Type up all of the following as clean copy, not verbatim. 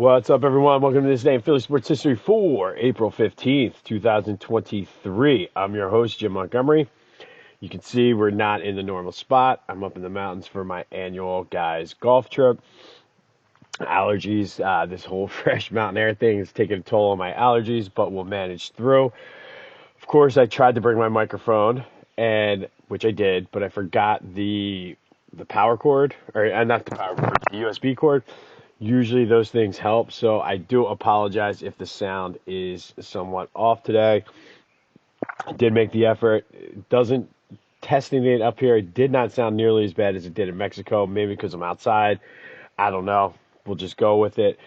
What's up, everyone? Welcome to this day in Philly Sports History for April 15th, 2023. I'm your host, Jim Montgomery. You can see we're not in the normal spot. I'm up in the mountains for my annual guys golf trip. Allergies, this whole fresh mountain air thing is taking a toll on my allergies, but we'll manage through. Of course, I tried to bring my microphone, and which I did, but I forgot the power cord, or not the power cord, the USB cord. Usually those things help, so I do apologize if the sound is somewhat off today. I did make the effort. It doesn't testing it up here. It did not sound nearly as bad as it did in Mexico. Maybe because I'm outside. I don't know. We'll just go with it.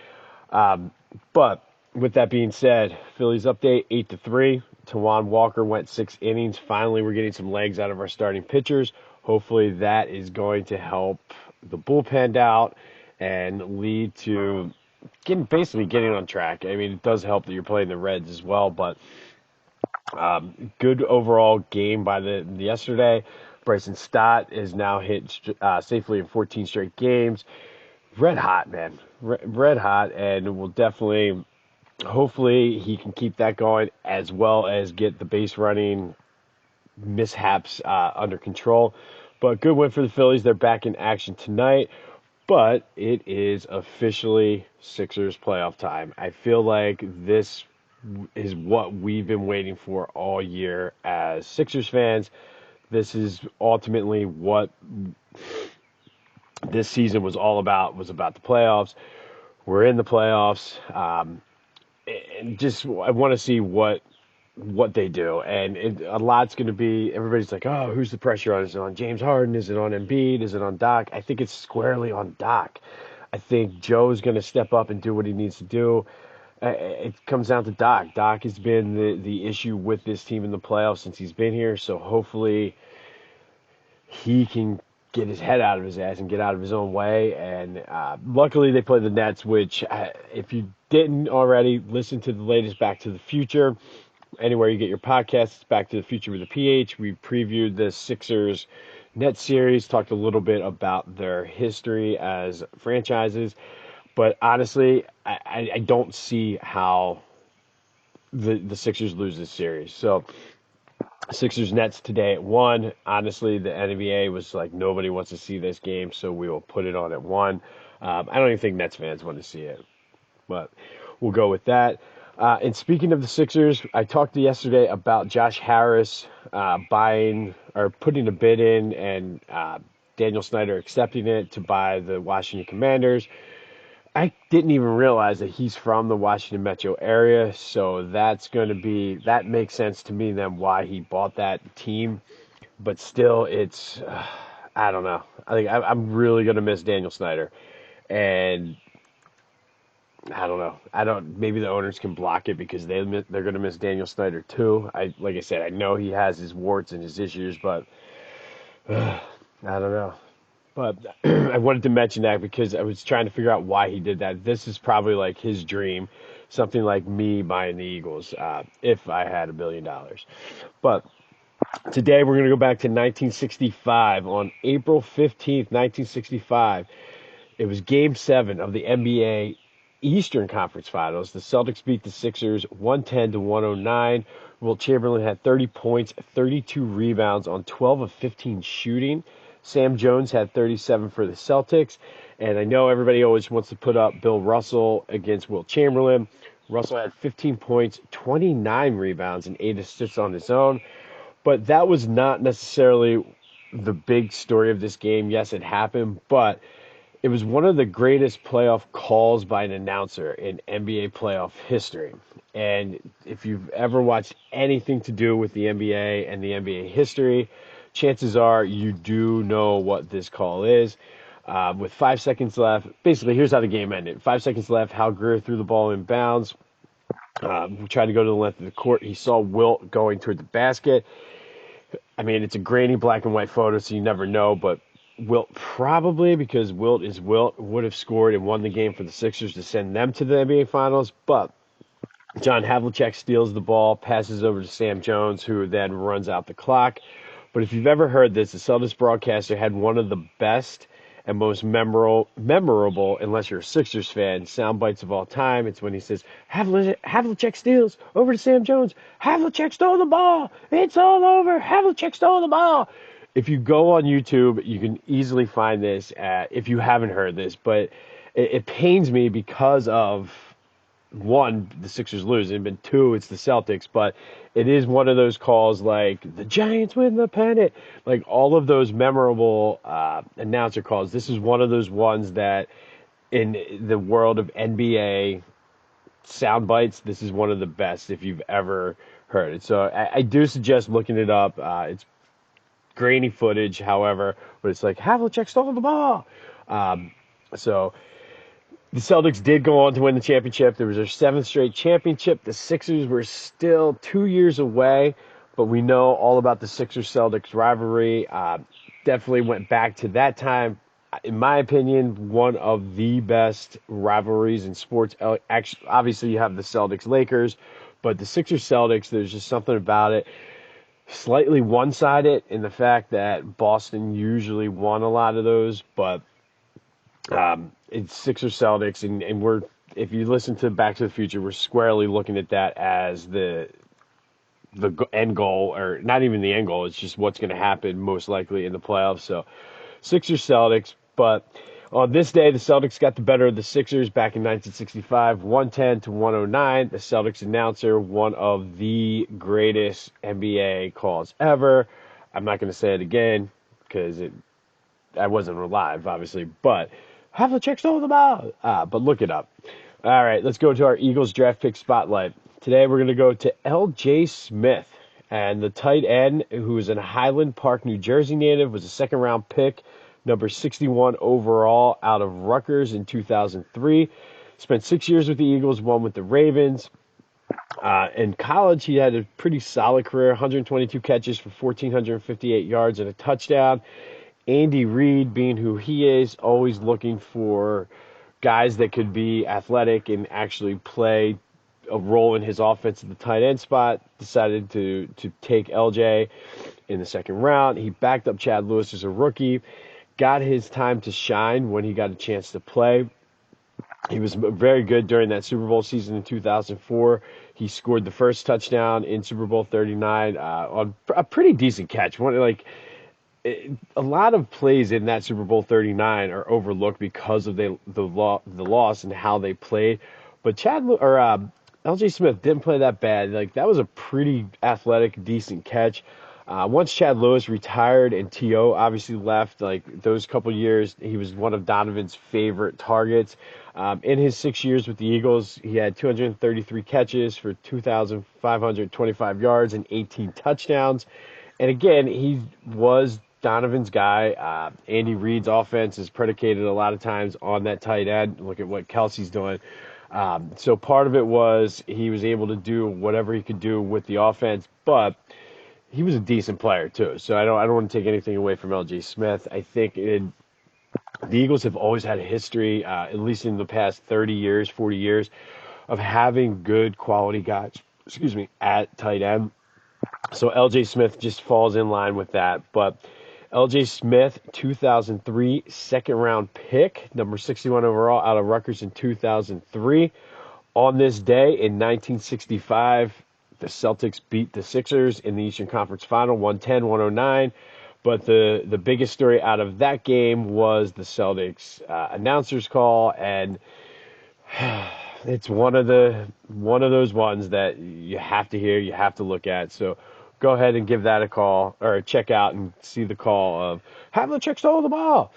But with that being said, Phillies update 8-3. Tawan Walker went 6 innings. Finally, we're getting some legs out of our starting pitchers. Hopefully, that is going to help the bullpen out and lead to basically getting on track. I mean, it does help that you're playing the Reds as well, but good overall game by the yesterday. Bryson Stott is now hit safely in 14 straight games. Red hot, man. Red hot, and will definitely, hopefully, he can keep that going as well as get the base running mishaps under control. But good win for the Phillies. They're back in action tonight. But it is officially Sixers playoff time. I feel like this is what we've been waiting for all year as Sixers fans. This is ultimately what this season was all about, was about the playoffs. We're in the playoffs. And just I want to see what they do. And a lot's going to be, everybody's like, oh, who's the pressure on? Is it on James Harden? Is it on Embiid? Is it on Doc? I think it's squarely on Doc. I think Joe's going to step up and do what he needs to do. It comes down to Doc. Doc has been the issue with this team in the playoffs since he's been here. So hopefully he can get his head out of his ass and get out of his own way. And luckily they play the Nets, which if you didn't already, listen to the latest Back to the Future. Anywhere you get your podcasts, it's Back to the Future with a PH. We previewed the Sixers Net series, talked a little bit about their history as franchises. But honestly, I don't see how the Sixers lose this series. So Sixers Nets today at 1. Honestly, the NBA was like, nobody wants to see this game, so we will put it on at 1. I don't even think Nets fans want to see it, but we'll go with that. And speaking of the Sixers, I talked yesterday about Josh Harris buying or putting a bid in, and Daniel Snyder accepting it to buy the Washington Commanders. I didn't even realize that he's from the Washington metro area, so that makes sense to me then why he bought that team. But still, it's I don't know. I think I'm really gonna miss Daniel Snyder, and I don't know. Maybe the owners can block it because they're gonna miss Daniel Snyder too. Like I said, I know he has his warts and his issues, but I don't know. But I wanted to mention that because I was trying to figure out why he did that. This is probably like his dream, something like me buying the Eagles if I had $1 billion. But today we're going to go back to 1965. On April 15th, 1965, it was Game 7 of the NBA Eastern Conference Finals. The Celtics beat the Sixers 110-109. Wilt Chamberlain had 30 points, 32 rebounds on 12 of 15 shooting. Sam Jones had 37 for the Celtics, and I know everybody always wants to put up Bill Russell against Wilt Chamberlain. Russell had 15 points, 29 rebounds, and 8 assists on his own, but that was not necessarily the big story of this game. Yes, it happened, but it was one of the greatest playoff calls by an announcer in NBA playoff history. And if you've ever watched anything to do with the NBA and the NBA history, chances are you do know what this call is. With 5 seconds left, basically, here's how the game ended. 5 seconds left, Hal Greer threw the ball in bounds. Tried to go to the length of the court. He saw Wilt going toward the basket. I mean, it's a grainy black and white photo, so you never know, but Wilt probably, because Wilt is Wilt, would have scored and won the game for the Sixers to send them to the NBA Finals, but John Havlicek steals the ball, passes over to Sam Jones, who then runs out the clock. But if you've ever heard this, the Celtics broadcaster had one of the best and most memorable, unless you're a Sixers fan, sound bites of all time. It's when he says, Havlicek steals over to Sam Jones. Havlicek stole the ball. It's all over. Havlicek stole the ball. If you go on YouTube, you can easily find this if you haven't heard this, but it pains me because of one, the Sixers lose, and two, it's the Celtics. But it is one of those calls like the Giants win the pennant, like all of those memorable announcer calls. This is one of those ones that, in the world of NBA sound bites, this is one of the best if you've ever heard it. So I do suggest looking it up. It's grainy footage, however, but it's like Havlicek stole the ball. So the Celtics did go on to win the championship. There was their seventh straight championship. The Sixers were still 2 years away, but we know all about the Sixers-Celtics rivalry. Definitely went back to that time. In my opinion, one of the best rivalries in sports. Actually, obviously, you have the Celtics-Lakers, but the Sixers-Celtics, there's just something about it. Slightly one-sided in the fact that Boston usually won a lot of those, but it's Sixers Celtics, and we're, if you listen to Back to the Future, we're squarely looking at that as the end goal, or not even the end goal. It's just what's going to happen most likely in the playoffs. So Sixers Celtics, but on this day, the Celtics got the better of the Sixers back in 1965, 110 to 109. The Celtics announcer, one of the greatest NBA calls ever. I'm not going to say it again because I wasn't alive, obviously, but Havlicek stole the ball. But look it up. All right, let's go to our Eagles draft pick spotlight. Today we're going to go to L.J. Smith, and the tight end, who is a Highland Park, New Jersey native, was a second-round pick, number 61 overall, out of Rutgers in 2003. Spent 6 years with the Eagles, one with the Ravens. In college, he had a pretty solid career, 122 catches for 1,458 yards and a touchdown. Andy Reid, being who he is, always looking for guys that could be athletic and actually play a role in his offense at the tight end spot, decided to take LJ in the second round. He backed up Chad Lewis as a rookie, got his time to shine when he got a chance to play. He was very good during that Super Bowl season in 2004. He scored the first touchdown in Super Bowl 39 on a pretty decent catch. A lot of plays in that Super Bowl 39 are overlooked because of the loss and how they played. But L.J. Smith didn't play that bad. Like, that was a pretty athletic, decent catch. Once Chad Lewis retired and T.O. obviously left, like those couple years, he was one of Donovan's favorite targets. In his 6 years with the Eagles, he had 233 catches for 2,525 yards and 18 touchdowns. And again, he was Donovan's guy. Andy Reid's offense is predicated a lot of times on that tight end. Look at what Kelsey's doing. So part of it was he was able to do whatever he could do with the offense, but he was a decent player too. So I don't want to take anything away from L.J. Smith. I think the Eagles have always had a history, at least in the past 30 years, 40 years, of having good quality guys, at tight end. So L.J. Smith just falls in line with that. But L.J. Smith, 2003 second-round pick, number 61 overall, out of Rutgers in 2003. On this day in 1965, the Celtics beat the Sixers in the Eastern Conference Final, 110-109. But the biggest story out of that game was the Celtics announcers call, and it's one of those ones that you have to hear, you have to look at. So go ahead and give that a call, or check out and see the call of Havlicek stole the ball.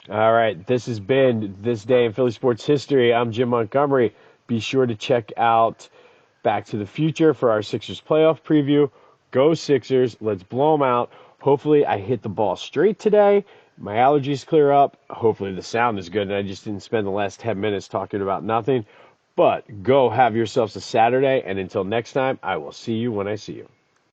All right, this has been This Day in Philly Sports History. I'm Jim Montgomery. Be sure to check out Back to the Future for our Sixers playoff preview. Go Sixers. Let's blow them out. Hopefully I hit the ball straight today. My allergies clear up. Hopefully the sound is good and I just didn't spend the last 10 minutes talking about nothing. But go have yourselves a Saturday, and until next time, I will see you when I see you.